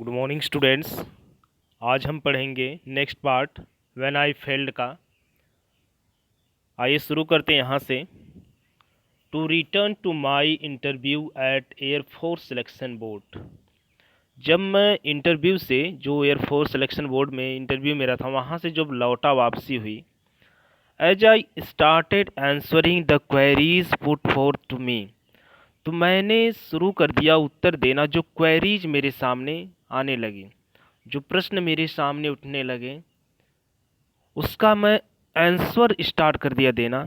Good morning students. आज हम पढ़ेंगे next part when I failed का। आइए शुरू करते हैं यहाँ से। To return to my interview at air force selection board. जब मैं इंटरव्यू से, जो एयरफोर्स सिलेक्शन बोर्ड में इंटरव्यू मेरा था, वहाँ से जब लौटा, वापसी हुई, as I started answering the queries put forth to me, तो मैंने शुरू कर दिया उत्तर देना जो क्वेरीज मेरे सामने आने लगी, जो प्रश्न मेरे सामने उठने लगे, उसका मैं आंसर स्टार्ट कर दिया देना।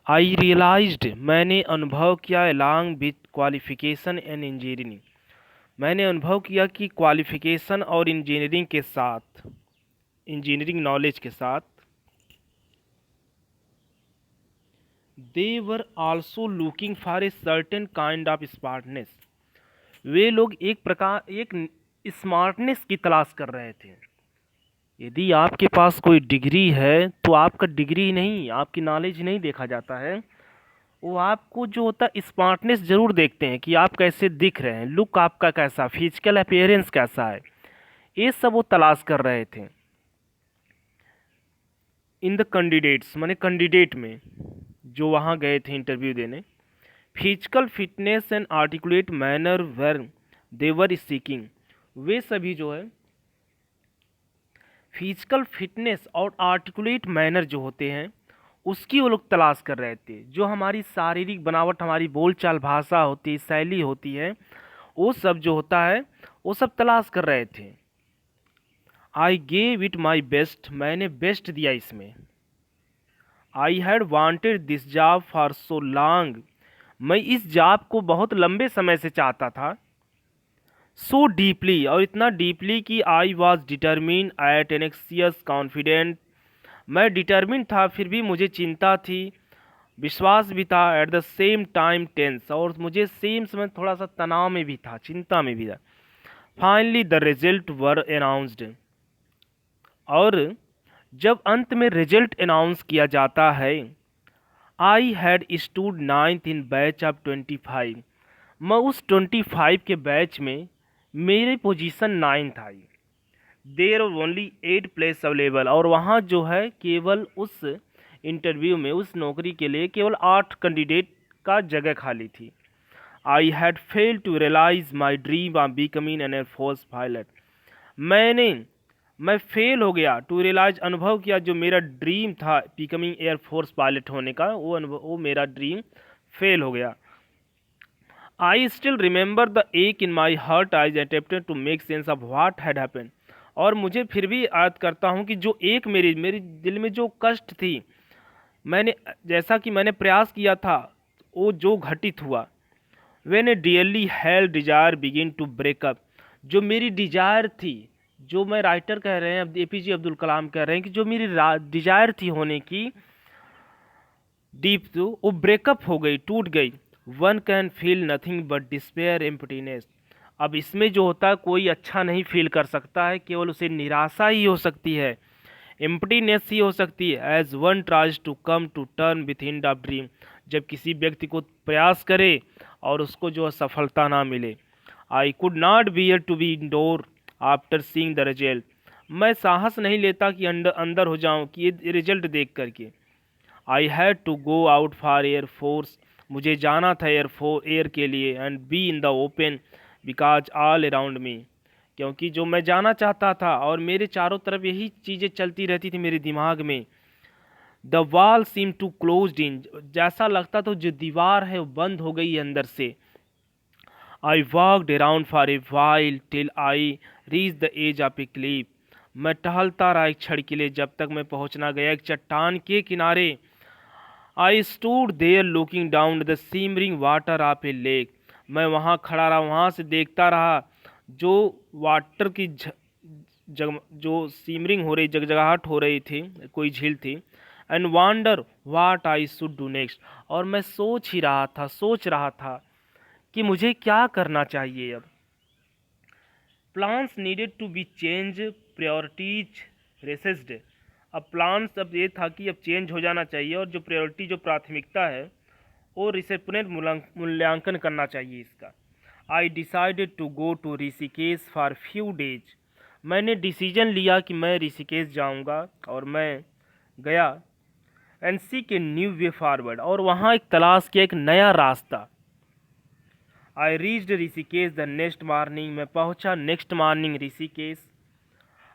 आई रियलाइज्ड, मैंने अनुभव किया, along with qualification and engineering, मैंने अनुभव किया कि क्वालिफिकेशन और इंजीनियरिंग के साथ, इंजीनियरिंग नॉलेज के साथ, they were also looking for a certain kind of smartness, वे लोग एक स्मार्टनेस की तलाश कर रहे थे। यदि आपके पास कोई डिग्री है तो आपका डिग्री नहीं, आपकी नॉलेज नहीं देखा जाता है, वो आपको जो होता है स्मार्टनेस ज़रूर देखते हैं कि आप कैसे दिख रहे हैं, लुक आपका कैसा, फिजिकल अपीयरेंस कैसा है, ये सब वो तलाश कर रहे थे। इन द कैंडिडेट्स, माने कैंडिडेट में जो वहाँ गए थे इंटरव्यू देने, physical fitness and articulate manner were they were seeking, वे सभी जो है फिजिकल फिटनेस और आर्टिकुलेट मैनर जो होते हैं उसकी वो लोग तलाश कर रहे थे। जो हमारी शारीरिक बनावट, हमारी बोलचाल भाषा होती है, शैली होती है, वो सब जो होता है वो सब तलाश कर रहे थे। I gave it my best, मैंने बेस्ट दिया इसमें। I had wanted this job for so long, मैं इस जॉब को बहुत लंबे समय से चाहता था। सो डीपली, और इतना डीपली कि I was determined at anxious confident, मैं डिटर्मिन था फिर भी मुझे चिंता थी, विश्वास भी था, at the same time tense, और मुझे सेम समय थोड़ा सा तनाव में भी था, चिंता में भी था। Finally the result were announced, और जब अंत में रिजल्ट अनाउंस किया जाता है, I had stood 9th in batch of 25, मैं उस 25 के बैच में मेरी पोजीशन 9th आई। देर ओनली 8 प्लेस अवेलेबल, और वहाँ जो है केवल उस इंटरव्यू में, उस नौकरी के लिए केवल 8 कैंडिडेट का जगह खाली थी। I had fail to realise my dream of becoming an air force pilot, मैं फेल हो गया, टू रियलाइज अनुभव किया, जो मेरा ड्रीम था बिकमिंग एयरफोर्स पायलट होने का, वो मेरा ड्रीम फेल हो गया। आई स्टिल रिमेंबर द एक in my heart, I attempted to make sense of what had happened, और मुझे फिर भी याद करता हूँ कि जो एक मेरी दिल में जो कष्ट थी, मैंने जैसा कि मैंने प्रयास किया था, वो जो घटित हुआ। When a dearly held desire begin to break up, जो मेरी डिजायर थी, जो मैं राइटर कह रहे हैं, अब एपीजे अब्दुल कलाम कह रहे हैं कि जो मेरी डिजायर थी होने की, डीप तो वो ब्रेकअप हो गई, टूट गई। One can feel nothing but despair emptiness, अब इसमें जो होता है कोई अच्छा नहीं फील कर सकता है, केवल उसे निराशा ही हो सकती है, एम्प्टीनेस ही हो सकती है। As one tries to come to turn with in the dream, जब किसी व्यक्ति को प्रयास करे और उसको जो सफलता ना मिले। I could not bear to be indoor after seeing the result, मैं साहस नहीं लेता कि अंदर हो जाऊं कि ये रिजल्ट देख करके। I had to go out for air force, मुझे जाना था एयर के लिए, and be in the open because all around me, क्योंकि जो मैं जाना चाहता था और मेरे चारों तरफ यही चीज़ें चलती रहती थी मेरे दिमाग में। The wall seem to close in, जैसा लगता तो जो दीवार है वो बंद हो गई अंदर से। I walked around for a while till I reach the edge of a cliff, मैं टहलता रहा एक क्षण के लिए जब तक मैं पहुंचना गया एक चट्टान के किनारे। I stood there looking down the shimmering water of a lake, मैं वहाँ खड़ा रहा, वहाँ से देखता रहा जो वाटर की जो सीमरिंग हो रही, जगजगाहट हो रही थी, कोई झील थी। And wander what I should do next, और मैं सोच रहा था कि मुझे क्या करना चाहिए अब। Plans needed to be change, priorities recessed, अब प्लान्स अब ये था कि अब चेंज हो जाना चाहिए, और जो प्रायोरिटी, जो प्राथमिकता है, वो रिसेपनेट मूल्यांकन करना चाहिए इसका। I decided to go to Rishikesh for few days. मैंने डिसीजन लिया कि मैं ऋषिकेश जाऊंगा और मैं गया। And seek a new way forward, और वहाँ एक तलाश किया एक नया रास्ता। I reached Rishikesh the next morning, मैं पहुँचा नेक्स्ट मॉर्निंग ऋषिकेश।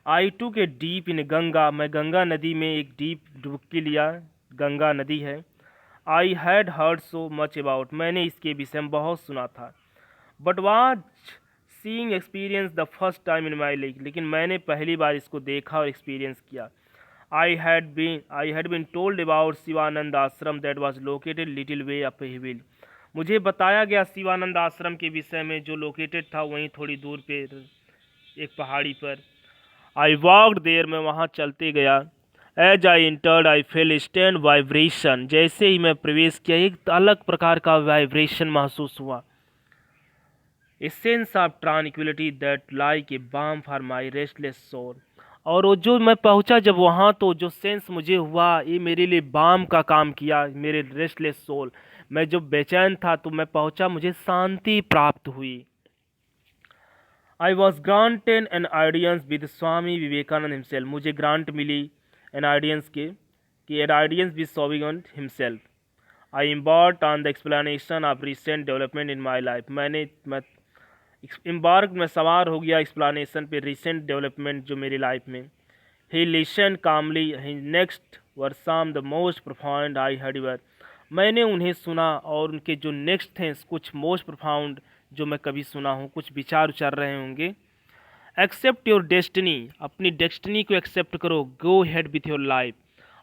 आई टूक ए डीप इन गंगा, मैं गंगा नदी में एक डीप डुबकी लिया, गंगा नदी है। I had heard so much about, मैंने इसके विषय में बहुत सुना था। But was seeing experience the first time in my life, लेकिन मैंने पहली बार इसको देखा और एक्सपीरियंस किया। I had been told about Shivananda Ashram that was located little way up a hill, मुझे बताया गया शिवानंद आश्रम के विषय में जो लोकेटेड था वहीं थोड़ी दूर पे एक पहाड़ी पर। आई वॉक्ड देयर, मैं वहाँ चलते गया। As I entered I fail stand vibration, जैसे ही मैं प्रवेश किया एक अलग प्रकार का वाइब्रेशन महसूस हुआ। A sense of tranquility that like a balm for my restless soul, और वो जो मैं पहुंचा जब वहाँ तो जो सेंस मुझे हुआ ये मेरे लिए बाम का काम किया, मेरे रेस्टलेस सोल, मैं जो बेचैन था तो मैं पहुंचा, मुझे शांति प्राप्त हुई। I was granted an audience with Swami Vivekananda himself, मुझे ग्रांट मिली एन ऑडियंस कि an audience with Swami Vivekananda himself. I embarked on the explanation of recent development in my life, मैं सवार हो गया एक्सप्लेनेशन पे रिसेंट डेवलपमेंट जो मेरी लाइफ में। He listen calmly, he next were some the most profound I had ever, मैंने उन्हें सुना और उनके जो नेक्स्ट थे कुछ मोस्ट प्रोफाउंड जो मैं कभी सुना हूँ, कुछ विचार उचार रहे होंगे। एक्सेप्ट योर डेस्टिनी, अपनी डेस्टिनी को एक्सेप्ट करो। Go head with your life,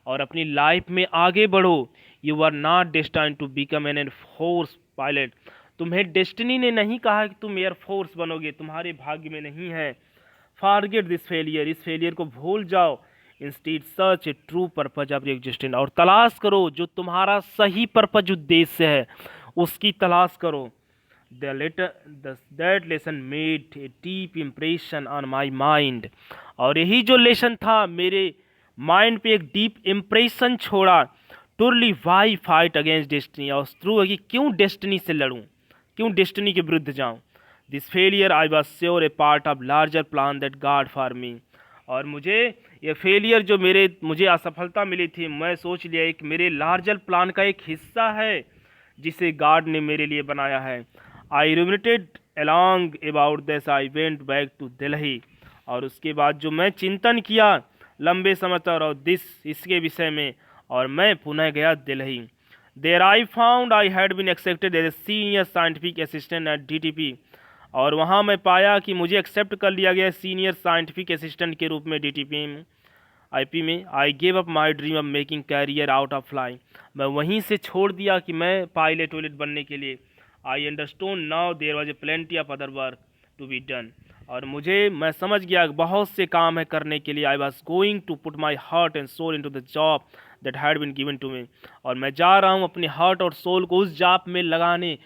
और अपनी लाइफ में आगे बढ़ो। You are not destined to become an air force pilot, तुम्हें डेस्टिनी ने नहीं कहा कि तुम एयरफोर्स बनोगे, तुम्हारे भाग्य में नहीं है। फॉरगेट दिस फेलियर, इस फेलियर को भूल जाओ। Instead search A true purpose of your existence, और तलाश करो जो तुम्हारा सही पर्पज उद्देश्य है उसकी तलाश करो। That lesson made a deep impression on my mind, और यही जो लेसन था मेरे माइंड पे एक डीप इम्प्रेशन छोड़ा। टूरली वाई फाइट अगेंस्ट डेस्टिनी, और ट्रू है कि क्यों डेस्टिनी से लड़ूं, क्यों डेस्टिनी के विरुद्ध जाऊं। This failure I was sure A part of larger plan that God for me, और मुझे ये फेलियर जो मुझे असफलता मिली थी, मैं सोच लिया एक मेरे लार्जर प्लान का एक हिस्सा है जिसे गॉड ने मेरे लिए बनाया है। I ruminated along about this, I went back to Delhi, और उसके बाद जो मैं चिंतन किया लंबे समय तक और इसके विषय में, और मैं पुनः गया Delhi. There I found I had been accepted as a senior scientific assistant at DTP, और वहाँ मैं पाया कि मुझे एक्सेप्ट कर लिया गया सीनियर साइंटिफिक असिस्टेंट के रूप में DTP में, IP में। I gave up my dream of making career out of flying, मैं वहीं से छोड़ दिया कि मैं पायलट वायलट बनने के लिए। I understood now there was a plenty of other work to be done, और मैं समझ गया बहुत से काम है करने के लिए। I was going to put my heart and soul in to the job that had been given to me, और मैं जा रहा हूँ अपने हार्ट और सोल को उस जॉब में लगाने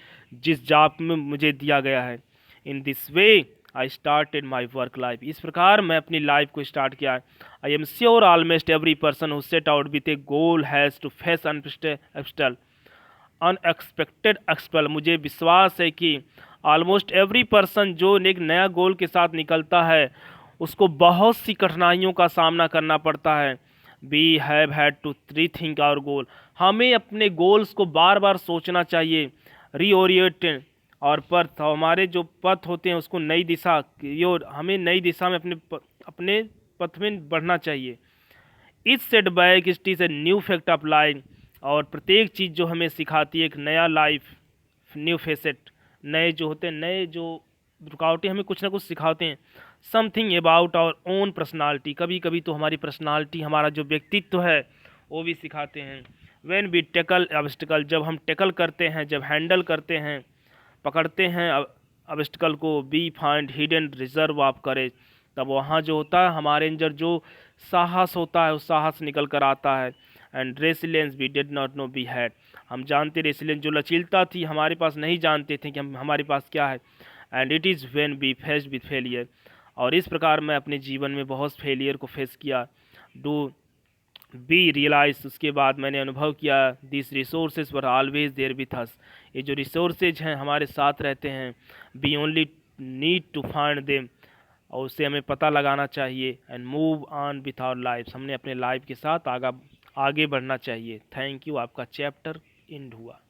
जिस जॉब में मुझे दिया गया है। In this way I started my work life, इस प्रकार मैं अपनी लाइफ को स्टार्ट किया है। I am sure almost every person who set out with a goal has to face unexpected expel, मुझे विश्वास है कि ऑलमोस्ट एवरी पर्सन जो एक नया गोल के साथ निकलता है उसको बहुत सी कठिनाइयों का सामना करना पड़ता है। We have had to rethink our goal, हमें अपने गोल्स को बार बार सोचना चाहिए, रीओरिएंट और पथ, हमारे जो पथ होते हैं उसको नई दिशा, हमें नई दिशा में अपने पथ में बढ़ना चाहिए। इस set back it is a new fact of life, और प्रत्येक चीज़ जो हमें सिखाती है एक नया लाइफ, न्यू फेसेट, नए जो होते हैं, नए जो रुकावटें हमें कुछ ना कुछ सिखाते हैं। Something about our own personality, कभी कभी तो हमारी पर्सनालिटी, हमारा जो व्यक्तित्व है वो भी सिखाते हैं। व्हेन वी टैकल ऑब्स्टिकल, जब हम टैकल करते हैं, जब हैंडल करते हैं, पकड़ते हैं ऑब्स्टिकल को, we find hidden reserve of courage, तब वहाँ जो होता है हमारे अंदर जो साहस होता है वो साहस निकल कर आता है। And resilience we did not know we had, हम जानते रेसिलेंस जो लचीलता थी हमारे पास नहीं जानते थे कि हमारे पास क्या है। And it is when we faced with failure, और इस प्रकार मैं अपने जीवन में बहुत फेलियर को फेस किया। डू बी रियलाइज, उसके बाद मैंने अनुभव किया, this resources were always there with us, ये जो रिसोर्सेज हैं हमारे साथ रहते हैं, we only need to find them, और उससे हमें पता लगाना चाहिए, and move on with our life, हमने अपने लाइफ के साथ आगे बढ़ना चाहिए। थैंक यू, आपका चैप्टर एंड हुआ।